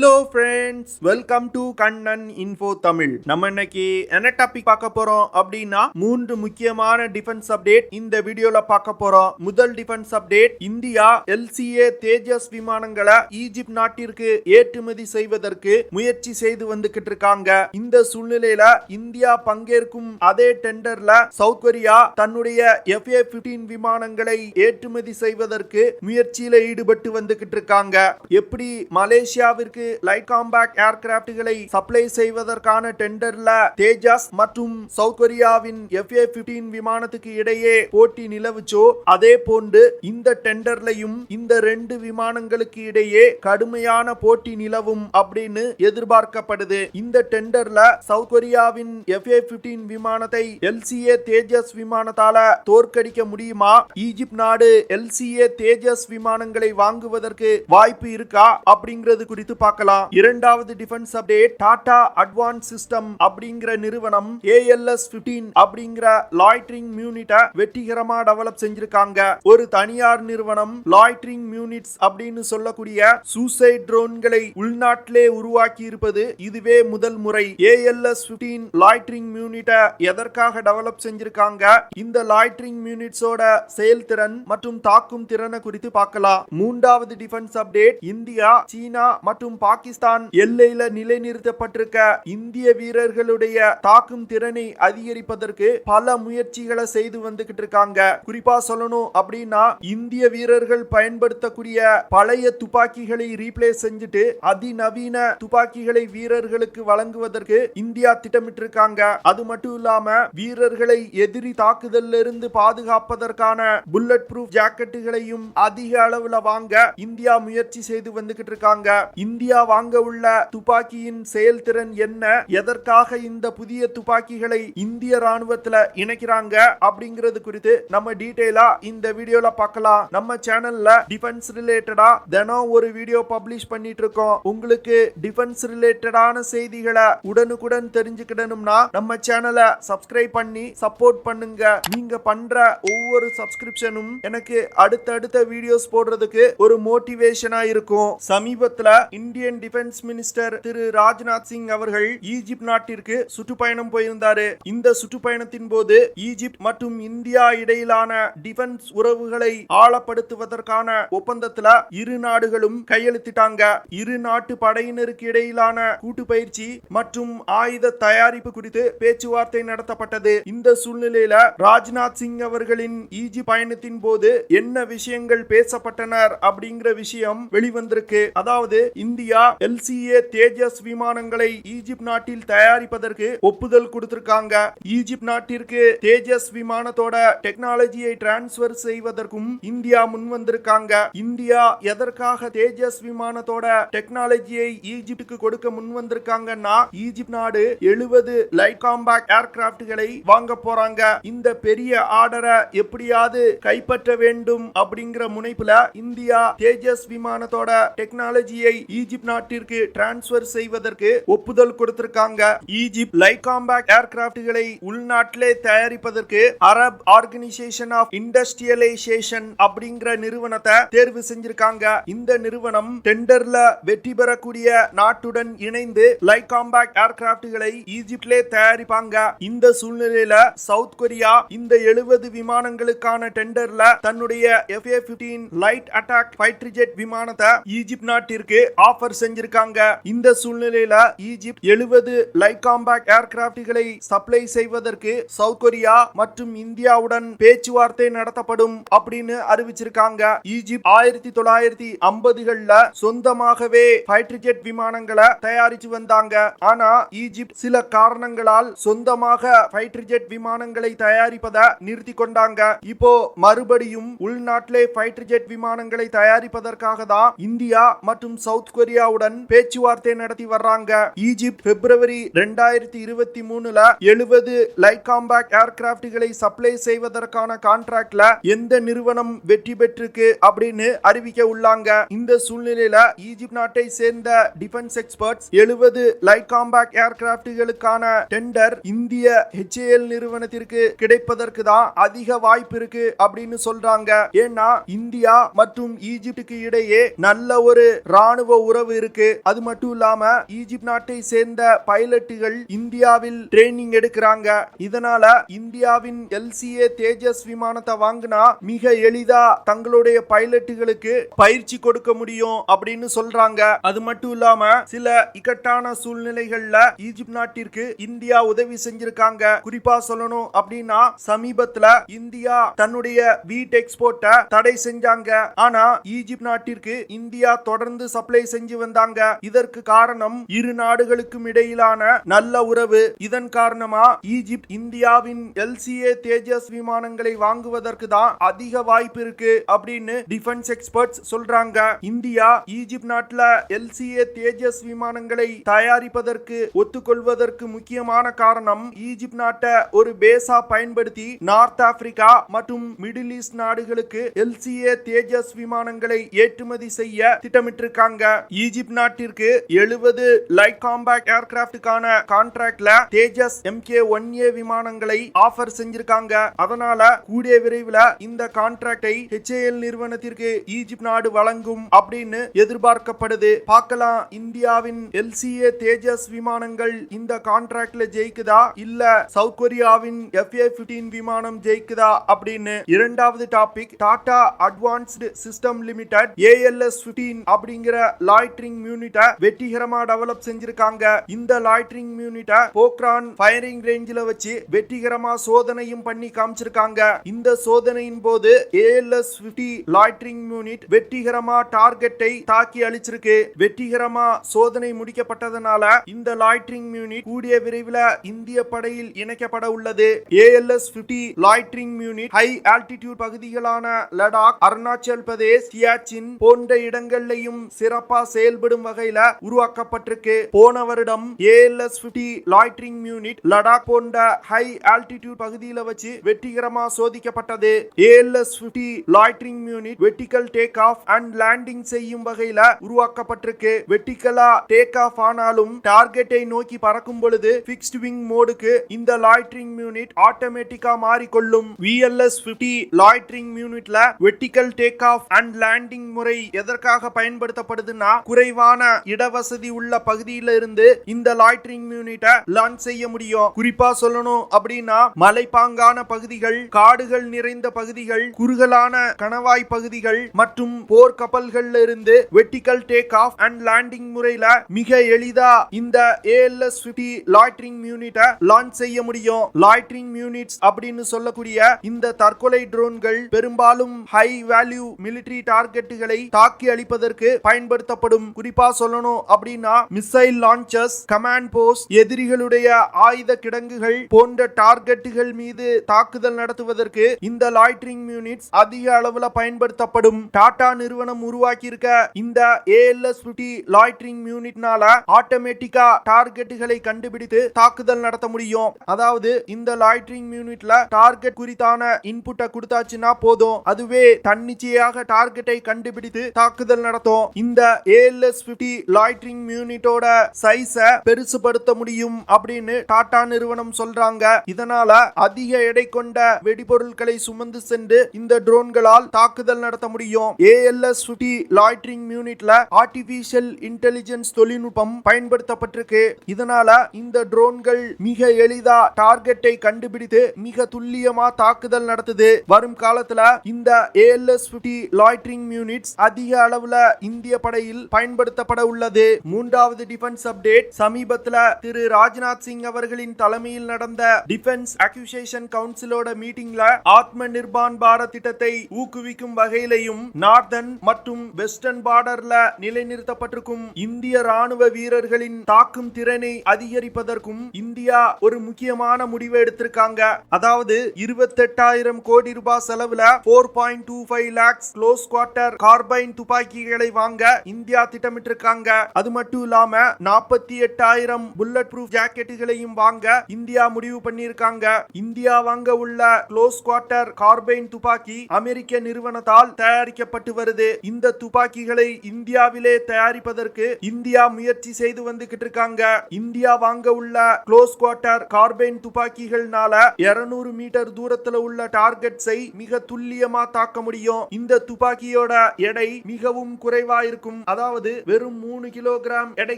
Hello friends, welcome to Kannan info Tamil. நம்ம இன்னைக்கு என்ன டாபிக் பார்க்க போறோம் அப்படின்னா 3 முக்கியமான டிஃபென்ஸ் அப்டேட் இந்த வீடியோல பார்க்க போறோம். முதல் டிஃபென்ஸ் அப்டேட், இந்தியா LCA தேஜஸ் விமானங்களை ஈஜிப்ட் நாட்டிற்கு ஏற்றுமதி செய்வதற்கு முயற்சி செய்து வந்துகிட்டு இருக்காங்க. இந்த சூழ்நிலையில இந்தியா பங்கேற்கும் அதே டெண்டர்ல சவுத் கொரியா தன்னுடைய FA-15 விமானங்களை ஏற்றுமதி செய்வதற்கு முயற்சியில ஈடுபட்டு வந்துகிட்டு இருக்காங்க. எப்படி மலேசியாவிற்கு லைட் காம்பேக்ட் ஏர்கிராப்ட்களை சப்ளை செய்வதற்கான டெண்டர்ல தேஜஸ் மற்றும் சவுத் கொரியாவின் FA-15 விமானத்துக்கு இடையே போட்டி நிலவுச்சோ, அதே போன்று இந்த டெண்டர்லையும் இந்த 2 விமானங்களுக்கு இடையே கடுமையான போட்டி நிலவும் அப்படின்னு எதிர்பார்க்கப்படுது. இந்த டெண்டர்ல சவுத் கொரியாவின் FA-15 விமானத்தை LCA தேஜஸ் விமானத்தால தோற்கடிக்க முடியுமா? ஈஜிப்ட் நாடு LCA தேஜஸ் விமானங்களை வாங்குவதற்கு வாய்ப்பு இருக்கா அப்படிங்கிறது குறித்து பார்க்கலாம். இரண்டாவது defence update, Tata advance system அப்படிங்கிற நிறுவனம் ALS-15 அப்படிங்கிற லாய்டரிங் யூனிட்டை வெற்றிகரமா டெவலப் செஞ்சிருக்காங்க. ஒரு தனியார் நிறுவனம் லாய்டரிங் யூனிட்ஸ் அப்படின்னு சொல்லக்கூடிய சூசைட் ட்ரோன்களை உள்நாட்டிலே உருவாக்கி இருப்பது இதுவே முதல் முறை. ALS-15 லாய்டரிங் யூனிட்டை எதற்காக டெவலப் செஞ்சிருக்காங்க, இந்த லாய்டரிங் யூனிட்ஸோட செயல்திறன் மற்றும் தாக்கும் திறனை குறித்து பார்க்கலாம். மூன்றாவது டிஃபென்ஸ் அப்டேட், இந்தியா, சீனா மற்றும் பாகிஸ்தான் எல்லையில நிலைநிறுத்தப்பட்டிருக்க இந்திய வீரர்களுடைய தாக்கும் திறனை அதிகரிப்பதற்கு பல முயற்சிகளை செய்து வந்துகிட்டு இருக்காங்க. குறிப்பா சொல்லணும் அப்படின்னா, இந்திய வீரர்கள் பயன்படுத்தக்கூடிய பழைய துப்பாக்கிகளை ரீப்ளேஸ் செஞ்சுட்டு அதிநவீன துப்பாக்கிகளை வீரர்களுக்கு வழங்குவதற்கு இந்தியா திட்டமிட்டு இருக்காங்க. அது மட்டும் இல்லாம வீரர்களை எதிரி தாக்குதலில் இருந்து பாதுகாப்பதற்கான புல்லட் ப்ரூஃப் ஜாக்கெட்டுகளையும் அதிக அளவுல வாங்க இந்தியா முயற்சி செய்து வந்துகிட்டு இருக்காங்க. இந்தியா வாங்க உள்ள துப்பாக்கியின் செயல்திறன் என்ன, எதற்காக இந்த புதிய துப்பாக்கிகளை இந்திய ராணுவத்துல இணைக்கிறாங்க அப்படிங்கிறது குறித்து நம்ம டீடைலா இந்த வீடியோல பார்க்கலாம். நம்ம சேனல்ல டிஃபென்ஸ் ரிலேட்டடா தினம் ஒரு வீடியோ பப்ளிஷ் பண்ணிட்டு இருக்கோம். உங்களுக்கு டிஃபென்ஸ் ரிலேட்டடான செய்திகளை உடனுக்குடன் தெரிஞ்சுக்கிடணும்னா நம்ம சேனலை சப்ஸ்கிரைப் பண்ணி சப்போர்ட் பண்ணுங்க. நீங்க பண்ற ஒவ்வொரு சப்ஸ்கிரிப்ஷனும் எனக்கு அடுத்தடுத்த வீடியோஸ் போடுறதுக்கு ஒரு மோட்டிவேஷனா இருக்கும். சமீபத்துல இந்தியன் டிஃபென்ஸ் மினிஸ்டர் திரு ராஜ்நாத் சிங் அவர்கள் ஈஜிப்ட் நாட்டிற்கு சுற்றுப்பயணம் போயிருந்தாரு. இந்த சுற்றுப்பயணத்தின் போது ஈஜிப்ட் மற்றும் இந்தியா இடையிலான டிஃபென்ஸ் உறவுகளை ஆழப்படுத்துவதற்கான ஒப்பந்தத்துல இரு நாடுகளும் கையெழுத்திட்டாங்க. இரு நாட்டு படையினருக்கு இடையிலான கூட்டு பயிற்சி மற்றும் ஆயுத தயாரிப்பு குறித்து பேச்சுவார்த்தை நடத்தப்பட்டது. இந்த சூழ்நிலையில ராஜ்நாத் சிங் அவர்களின் ஈஜிப்ட் பயணத்தின் போது என்ன விஷயங்கள் பேசப்பட்டனர் அப்படிங்கிற விஷயம் வெளிவந்திருக்கு. அதாவது, இந்தியா LCA தேஜஸ் விமானங்களை ஈஜிப்ட் நாட்டில் தயாரிப்பதற்கு ஒப்புதல் கொடுத்திருக்காங்க. ஈஜிப்ட் நாட்டிற்கு தேஜஸ் விமானத்தோட டெக்னாலஜியை டிரான்ஸ்பர் செய்வதற்கும் இந்தியா முன் வந்திருக்காங்க. இந்தியா எதற்காக தேஜஸ் விமானத்தோட டெக்னாலஜியை ஈஜிப்டுக்கு கொடுக்க முன் வந்திருக்காங்கன்னா, ஈஜிப்ட் நாடு 70 லைட் காம்பேக்ட் ஏர்கிராப்ட்களை வாங்க போறாங்க. இந்த பெரிய ஆர்டரை எப்படியாவது கைப்பற்ற வேண்டும் அப்படிங்கிற முனைப்புல இந்தியா தேஜஸ் விமானத்தோட டெக்னாலஜியை ஈஜிப்ட் நாட்டிற்கு டிரான்ஸ்பர் செய்வதற்கு ஒப்புதல் கொடுத்திருக்காங்க. ஈஜிப்ட் லைட் காம்பேக்ட் ஏர்கிராப்ட்களை உள்நாட்டிலே தயாரிப்பதற்கு அரப் ஆர்கனைசேஷன் ஆஃப் இண்டஸ்ட்ரியலைசேஷன் அப்படிங்கிற நிறுவனத்தை தேர்வு செஞ்சிருக்காங்க. இந்த நிறுவனம் டெண்டர்ல வெற்றி பெறக்கூடிய நாட்டுடன் இணைந்து லைட் காம்பேக்ட் ஏர்கிராப்ட்களை ஈஜிப்ட்லே தயாரிப்பாங்க. இந்த சூழ்நிலையில சவுத் கொரியா இந்த 70 விமானங்களுக்கான டெண்டர்ல தன்னுடைய FA-15 light attack fighter jet விமானத்தை ஈஜிப்ட் நாட்டிற்கு ஆஃபர் செஞ்சிருக்காங்க. இந்த சூழ்நிலையில ஈஜிப்ட் 70 லைட் காம்பேக்ட் ஏர்கிராப்ட்களை சப்ளை செய்வதற்கு சவுத் கொரியா மற்றும் இந்தியாவுடன் பேச்சுவார்த்தை நடத்தப்படும் அப்படின்னு அறிவிச்சிருக்காங்க. ஈஜிப்ட் 1950களில் சொந்தமாகவே ஃபைட்டர் ஜெட் விமானங்களை தயாரிச்சு வந்தாங்க. ஆனா ஈஜிப்ட் சில காரணங்களால் சொந்தமாக ஃபைட்டர் ஜெட் விமானங்களை தயாரிப்பதை நிறுத்தி கொண்டாங்க. இப்போ மறுபடியும் உள்நாட்டிலே ஃபைட்டர் ஜெட் விமானங்களை தயாரிப்பதற்காக தான் இந்தியா மற்றும் சவுத் கொரியாவுடன் பேச்சுவார்த்தை நடத்தி வர்றாங்க. ஈஜிப்ட் பிப்ரவரி 2023ல 70 லைட் காம்பேக்ட் ஏர்கிராப்ட்களை சப்ளை செய்வதற்கான கான்ட்ராக்ட்ல எந்த நிறுவனம் வெற்றி பெற்றிருக்கு அப்படின்னு அறிவிக்க உள்ளாங்க. இந்த சூழ்நிலையில ஈஜிப்ட் நாட்டை சேர்ந்த டிஃபென்ஸ் எக்ஸ்பர்ட்ஸ் 70 லைட் காம்பேக்ட் ஏர்கிராப்ட்களுக்கான டெண்டர் இந்திய HAL நிறுவனத்திற்கு கிடைப்பதற்கு தான் அதிக வாய்ப்பு இருக்கு அப்படின்னு சொல்றாங்க. ஏன்னா இந்தியா மற்றும் ஈஜிப்டுக்கு இடையே நல்ல ஒரு ராணுவ உறவு உத்தரவு இருக்கு. அது மட்டும் இல்லாம ஈஜிப்ட் நாட்டை சேர்ந்த பைலட்டுகள் இந்தியாவில் ட்ரெயினிங் எடுக்கிறாங்க. இதனால இந்தியாவின் LCA தேஜஸ் விமானத்தை வாங்கினா மிக எளிதா தங்களுடைய பைலட்டுகளுக்கு பயிற்சி கொடுக்க முடியும் அப்படின்னு சொல்றாங்க. அது மட்டும் இல்லாம சில இக்கட்டான சூழ்நிலைகள்ல ஈஜிப்ட் நாட்டிற்கு இந்தியா உதவி செஞ்சிருக்காங்க. குறிப்பா சொல்லணும் அப்படின்னா சமீபத்துல இந்தியா தன்னுடைய வீட் எக்ஸ்போர்ட்டை தடை செஞ்சாங்க. ஆனா ஈஜிப்ட் நாட்டிற்கு இந்தியா தொடர்ந்து சப்ளை செஞ்சு வந்தாங்க. இதற்கு காரணம் இரு நாடுகளுக்கும் இடையிலான நல்ல உறவு. இதன் காரணமா ஈஜிப்ட் இந்தியாவின் LCA தேஜஸ் விமானங்களை வாங்குவதற்கு தான் அதிக வாய்ப்பு இருக்கு அப்படின்னு டிஃபென்ஸ் எக்ஸ்பர்ட்ஸ் சொல்றாங்க. இந்தியா ஈஜிப்ட் நாட்டுல LCA தேஜஸ் விமானங்களை தயாரிப்பதற்கு ஒத்துக்கொள்வதற்கு முக்கியமான காரணம் ஈஜிப்ட் நாட்டை ஒரு பேஸா பயன்படுத்தி நார்த் ஆப்பிரிக்கா மற்றும் மிடில் ஈஸ்ட் நாடுகளுக்கு LCA தேஜஸ் விமானங்களை ஏற்றுமதி செய்ய திட்டமிட்டிருக்காங்க. ஈஜிப்ட் நாட்டிற்கு 70 லைட் காம்பேக்ட் ஏர்கிராப்டுக்கான கான்ட்ராக்ட்ல தேஜஸ் MK1A விமானங்களை ஆஃபர் செஞ்சிருக்காங்க. அதனால கூடிய விரைவில் இந்த கான்ட்ராக்டை HAL நிறுவனத்திற்கு ஈஜிப்ட் நாடு வழங்கும் அப்படின்னு எதிர்பார்க்கப்படுது. பார்க்கலாம் இந்தியாவின் LCA தேஜஸ் விமானங்கள் இந்த கான்ட்ராக்ட்ல ஜெயிக்குதா இல்ல சவுத் கொரியாவின் FA-15 விமானம் ஜெயிக்குதா அப்படின்னு. இரண்டாவது topic, Tata advanced system limited ALS-15 அப்படிங்கிற லாய்டரிங் யூனிட்டை வெற்றிகரமா டெவலப் செஞ்சிருக்காங்க. இந்த லாய்டரிங் யூனிட்டை போக்ரான் ஃபயரிங் ரேஞ்சில வச்சு வெற்றிகரமா சோதனையும் பண்ணி காமிச்சிருக்காங்க. இந்த சோதனையின் போது ALS-50 லாய்டரிங் யூனிட் வெற்றிகரமா டார்கெட்டை தாக்கி அழிச்சிருக்கு. வெற்றிகரமா சோதனை முடிக்கப்பட்டதனால இந்த லாய்டரிங் யூனிட் கூடிய விரைவில் இந்திய படையில் இணைக்கப்பட உள்ளது. ALS-50 loitering unit high altitude பகுதிகளான லடாக், அருணாச்சல் பிரதேஷ், சியாச்சின் போன்ற இடங்கள்லையும் சிறப்பா செயல்படும் வகையில உருவாக்கப்பட்டிருக்கு. போன வருடம் ALS-50 லாய்டரிங் யூனிட் லடாக் போன்ற ஹை ஆல்டிடியூட் பகுதியில வச்சு வெற்றிகரமா சோதிக்கப்பட்டது. ALS-50 loitering unit vertical take off and landing செய்யும் வகையில உருவாக்கப்பட்டிருக்கு. வெர்டிகலா டேக் ஆஃப் ஆனாலும் டார்கெட்டை நோக்கி பறக்கும் பொழுது ஃபிக்ஸ்ட் விங் மோடுக்கு இந்த லாய்டரிங் யூனிட் ஆட்டோமேட்டிக்கா மாறிக்கொள்ளும். VLS-50 லாய்டரிங் யூனிட்ல vertical take off and landing முறை எதற்காக பயன்படுத்தப்படுதுன்னா குறைவான இடவசதி உள்ள பகுதியில இருந்து இந்த லாய்டரிங் யூனிட்டை லான்ச் செய்ய முடியும். குறிப்பா சொல்லணும் அப்படின்னா மலைப்பாங்கான பகுதிகள், காடுகள் நிறைந்த பகுதிகள், குறுகலான கணவாய் பகுதிகள் மற்றும் போர் கப்பல்கள்ல இருந்து vertical take off and landing முறையில மிக எளிதா இந்த ALS-50 லாய்டரிங் யூனிட்டை லான்ச் செய்ய முடியும். லாய்டரிங் யூனிட்ஸ் அப்படின்னு சொல்லக்கூடிய இந்த தற்கொலை ட்ரோன்கள் பெரும்பாலும் ஹை வேல்யூ மிலிட்டரி டார்கெட்டுகளை தாக்கி அழிப்பதற்கு பயன்படுத்தப்படும். குறிப்பா சொல்லணும் அப்படின்னா மிசைல் லான்ச்சர்ஸ், கமாண்ட் போஸ்ட், எதிரிகளுடைய ஆயுத கிடங்குகள் போன்ற டார்கெட்டுகள் மீது தாக்குதல் நடத்துவதற்கு இந்த லாய்டரிங் யூனிட்ஸ் அதிக அளவுல பயன்படுத்தப்படும். டாடா நிறுவனம் உருவாக்கி இருக்க இந்த ALS-50 லாய்டரிங் யூனிட்னால ஆட்டோமேட்டிக்கா டார்கெட்டுகளை கண்டுபிடித்து தாக்குதல் நடத்த முடியும். அதாவது இந்த லாய்டரிங் யூனிட்ல டார்கெட் குறித்தான இன்புட்டை கொடுத்தாச்சுன்னா போதும், அதுவே தன்னிச்சையாக டார்கெட்டை கண்டுபிடித்து தாக்குதல் நடத்தும். இந்த ALS-50 லாய்டரிங் யூனிட்டோட சைஸை பெருசுபடுத்த முடியும் அப்படின்னு டாடா நிறுவனம் சொல்றாங்க. இதனால அதிக எடை கொண்ட வெடிபொருட்களை சுமந்து சென்று இந்த ட்ரோன்களால் தாக்குதல் நடத்த முடியும். ALS-50 லாய்டரிங் யூனிட்ல ஆர்டிபிஷியல் இன்டெலிஜென்ஸ் தொழில்நுட்பம் பயன்படுத்தப்பட்டிருக்கு. இதனால இந்த ட்ரோன்கள் மிக எளிதா டார்கெட்டை கண்டுபிடித்து மிக துல்லியமா தாக்குதல் நடத்துது. வரும் காலத்துல இந்த ALS-50 லாய்டரிங் யூனிட்ஸ் அதிக அளவுல இந்திய படையில் பயன்படுத்தப்பட உள்ளது. மூன்றாவது டிஃபென்ஸ் அப்டேட், சமீபத்துல திரு ராஜ்நாத் சிங் அவர்களின் தலைமையில் நடந்த டிஃபென்ஸ் அக்யூசேஷன் கவுன்சிலோட மீட்டிங்ல ஆத்ம நிர்பான் பாரத் திட்டத்தை ஊக்குவிக்கும் வகையிலையும் நார்தன் மற்றும் வெஸ்டர்ன் பார்டர்ல நிலைநிறுத்தப்பட்டிருக்கும் இந்திய ராணுவ வீரர்களின் தாக்கும் திறனை அதிகரிப்பதற்கும் இந்தியா ஒரு முக்கியமான முடிவை எடுத்திருக்காங்க. அதாவது 28,000 கோடி ரூபாய் செலவுல 4.25 lakhs க்ளோஸ் குவார்ட்டர் கார்பைன் துப்பாக்கிகளை வாங்க இந்தியா திட்டமிட்டிருக்காங்க. அது மட்டும் இல்லாம 48,000 புல்லட் ப்ரூஃப் ஜாக்கெட்டுகளையும் வாங்க இந்தியா முடிவு பண்ணியிருக்காங்க. இந்தியா வாங்க உள்ள க்ளோஸ் குவார்ட்டர் கார்பைன் துப்பாக்கி அமெரிக்க நிறுவனத்தால் தயாரிக்கப்பட்டு வருது. இந்த துப்பாக்கிகளை இந்தியாவிலே தயாரிப்பதற்கு இந்தியா முயற்சி செய்து வந்துகிட்டு இருக்காங்க. இந்தியா வாங்க உள்ள க்ளோஸ் குவார்ட்டர் கார்பைன் துப்பாக்கிகள்னால 200 மீட்டர் தூரத்துல உள்ள டார்கெட்ஸை மிக துல்லியமா தாக்க முடியும். இந்த துப்பாக்கியோட எடை மிகவும் குறைவா இருக்கும். அதாவது அதாவது வெறும் 3 கிலோகிராம் எடை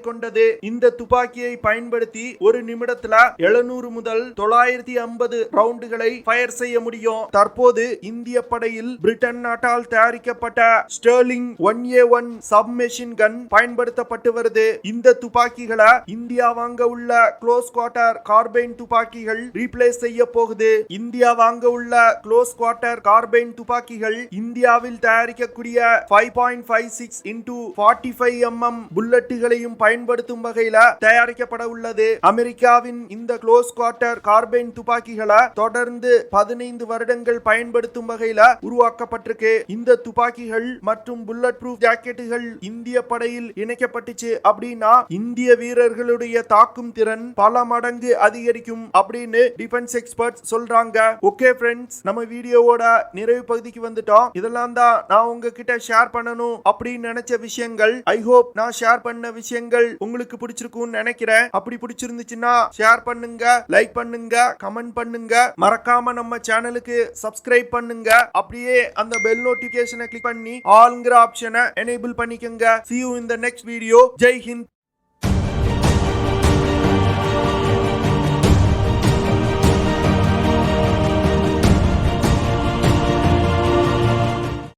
கொண்டது. இந்த துப்பாக்கியை பயன்படுத்தி ஒரு நிமிடத்துல 700 முதல் 950 ரவுண்டுகளை ஃபயர் செய்ய முடியும். தற்போது இந்திய படையில் பிரிட்டன் நாட்டால் தயாரிக்கப்பட்ட ஸ்டெர்லிங் 1A1 சப்மெஷின் கன் பயன்படுத்தப்பட்டு வருது. இந்த துப்பாக்கிகளை இந்தியா வாங்க உள்ள க்ளோஸ் குவார்ட்டர் கார்பைன் துப்பாக்கிகள் ரீப்ளேஸ் செய்ய போகுது. இந்தியா வாங்க உள்ள க்ளோஸ் குவார்ட்டர் கார்பைன் துப்பாக்கிகள் இந்தியாவில் தயாரிக்கக்கூடிய 5.56 into 45 mm புல்லட்டுகளையும் பயன்படுத்தும் வகையில தயாரிக்கப்பட உள்ளது. அமெரிக்காவின் இந்த க்ளோஸ் குவார்ட்டர் கார்பைன் துப்பாக்கிகளை தொடர்ந்து 15 வருடங்கள் பயன்படுத்தும் வகையில உருவாக்கப்பட்டிருக்கு. இந்த துப்பாக்கிகள் மற்றும் புல்லட் ப்ரூஃப் ஜாக்கெட்டுகள் இந்திய படையில் இணைக்கப்பட்டுச்சு அப்படின்னா இந்திய வீரர்களுடைய தாக்கும் திறன் பல மடங்கு அதிகரிக்கும் அப்படின்னு டிஃபென்ஸ் எக்ஸ்பர்ட்ஸ் சொல்றாங்க. ஓகே ஃப்ரெண்ட்ஸ், நம்ம வீடியோவோட நிறைவு பகுதிக்கு வந்துட்டோம். இதெல்லாம் தான் நான் உங்ககிட்ட ஷேர் பண்ணணும் அப்படின்னு நினைச்ச விஷயங்கள். ஐ ஹோப் நான் ஷேர் பண்ண விஷயங்கள் உங்களுக்கு பிடிச்சிருக்கும்னு நினைக்கிறேன். அப்படி பிடிச்சிருந்துச்சுன்னா ஷேர் பண்ணுங்க, லைக் பண்ணுங்க, கமெண்ட் பண்ணுங்க. மறக்காம நம்ம சேனலுக்கு சப்ஸ்கிரைப் பண்ணுங்க. அப்படியே அந்த பெல் நோட்டிபிகேஷனை கிளிக் பண்ணி ஆல்ங்கிற ஆப்ஷனை எனேபிள் பண்ணிக்கங்க. See you in the next video. Jai Hind.